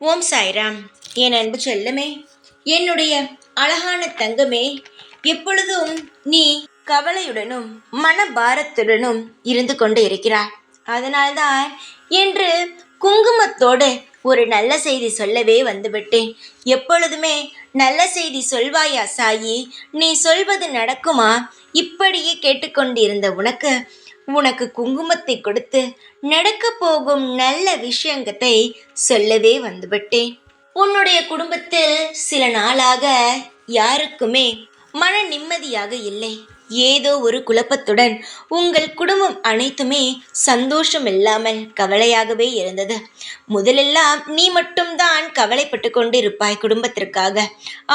ஓம் சாய்ராம். என் அன்பு செல்லமே, என்னுடைய அழகான தங்கமே, எப்பொழுதும் நீ கவலையுடனும் மனபாரத்துடனும் இருந்து கொண்டு இருக்கிறாய். அதனால்தான் என்று குங்குமத்தோடு ஒரு நல்ல செய்தி சொல்லவே வந்துவிட்டேன். எப்பொழுதுமே நல்ல செய்தி சொல்வாயா சாயி? நீ சொல்வது நடக்குமா? இப்படியே கேட்டுக்கொண்டிருந்த உனக்கு குங்குமத்தை கொடுத்து நடக்க போகும் நல்ல விஷயத்தை சொல்லவே வந்துவிட்டேன். உன்னுடைய குடும்பத்தில் சில நாளாக யாருக்குமே மன நிம்மதியாக இல்லை. ஏதோ ஒரு குழப்பத்துடன் உங்கள் குடும்பம் அனைத்துமே சந்தோஷம் இல்லாமல் கவலையாகவே இருந்தது. முதலெல்லாம் நீ மட்டும்தான் கவலைப்பட்டு கொண்டு இருப்பாய் குடும்பத்திற்காக.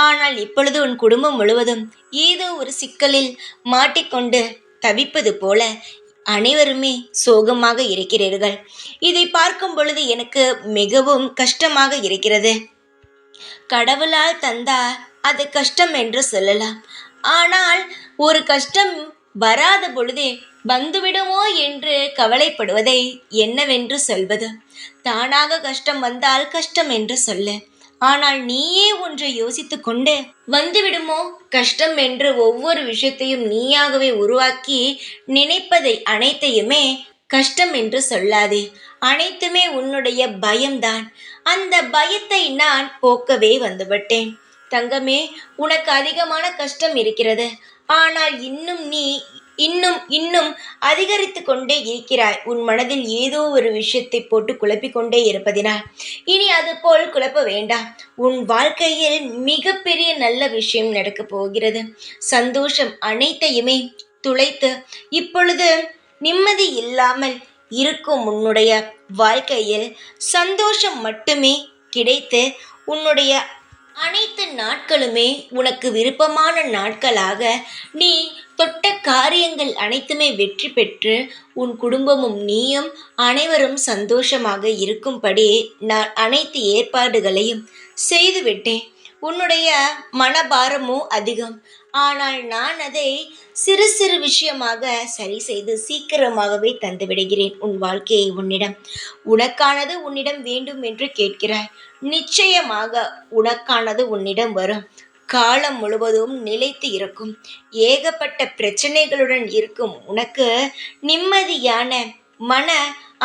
ஆனால் இப்பொழுது உன் குடும்பம் முழுவதும் ஏதோ ஒரு சிக்கலில் மாட்டிக்கொண்டு தவிப்பது போல அனைவருமே சோகமாக இருக்கிறீர்கள். இதை பார்க்கும் பொழுது எனக்கு மிகவும் கஷ்டமாக இருக்கிறது. கடவுளால் தந்தா அது கஷ்டம் என்று சொல்லலாம். ஆனால் ஒரு கஷ்டம் வராத பொழுதே வந்துவிடுமோ என்று கவலைப்படுவதை என்னவென்று சொல்வது? தானாக கஷ்டம் வந்தால் கஷ்டம் என்று சொல்லு. ஆனால் நீயே ஒன்றை யோசித்து கொண்டு வந்துவிடுமோ கஷ்டம் என்று ஒவ்வொரு விஷயத்தையும் நீயாகவே உருவாக்கி நினைப்பதை அனைத்தையுமே கஷ்டம் என்று சொல்லாதே. அனைத்துமே உன்னுடைய பயம்தான். அந்த பயத்தை நான் போக்கவே வந்துவிட்டேன். தங்கமே, உனக்கு அதிகமான கஷ்டம் இருக்கிறது. ஆனால் இன்னும் அதிகரித்து கொண்டே இருக்கிறாய். உன் மனதில் ஏதோ ஒரு விஷயத்தை போட்டு குழப்பிக்கொண்டே இருப்பதினால் இனி அது போல் குழப்ப வேண்டாம். உன் வாழ்க்கையில் மிகப்பெரிய நல்ல விஷயம் நடக்கப் போகிறது. சந்தோஷம் அனைத்தையுமே துளைத்து இப்பொழுது நிம்மதி இல்லாமல் இருக்கும் உன்னுடைய வாழ்க்கையில் சந்தோஷம் மட்டுமே கிடைத்து உன்னுடைய அனைத்து நாட்களுமே உனக்கு விருப்பமான நாட்களாக நீ தொட்ட காரியங்கள் அனைத்துமே வெற்றி பெற்று உன் குடும்பமும் நீயும் அனைவரும் சந்தோஷமாக இருக்கும்படி நான் அனைத்து ஏற்பாடுகளையும் செய்துவிட்டேன். உன்னுடைய மனபாரமோ அதிகம். ஆனால் நான் அதை சிறு சிறு விஷயமாக சரி செய்து சீக்கிரமாகவே தந்து விடுகிறேன். உன் வாழ்க்கையை உனக்கானது உன்னிடம் வேண்டும் என்று கேட்கிறாய். நிச்சயமாக உனக்கானது உன்னிடம் வரும். காலம் முழுவதும் நிலைத்து இருக்கும். ஏகப்பட்ட பிரச்சனைகளுடன் இருக்கும் உனக்கு நிம்மதியான மன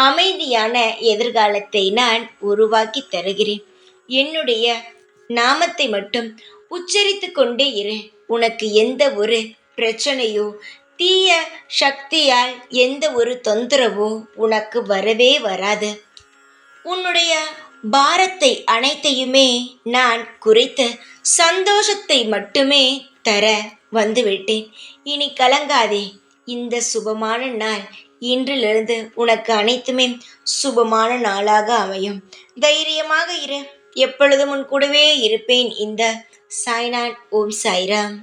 அமைதியான எதிர்காலத்தை நான் உருவாக்கி தருகிறேன். என்னுடைய நாமத்தை மட்டும் உச்சரித்து கொண்டே இரு. உனக்கு எந்த ஒரு பிரச்சனையோ தீய சக்தியால் எந்த ஒரு தொந்தரவோ உனக்கு வரவே வராது. உன்னுடைய பாரத்தை அனைத்தையுமே நான் குறைத்து சந்தோஷத்தை மட்டுமே தர வந்துவிட்டேன். இனி கலங்காதே. இந்த சுபமான நாள் இன்றிலிருந்து உனக்கு அனைத்துமே சுபமான நாளாக அமையும். தைரியமாக இரு. எப்பொழுதும் உன் கூடவே இருப்பேன். இந்த சாய்நாத். ஓம் சாய்ராம்.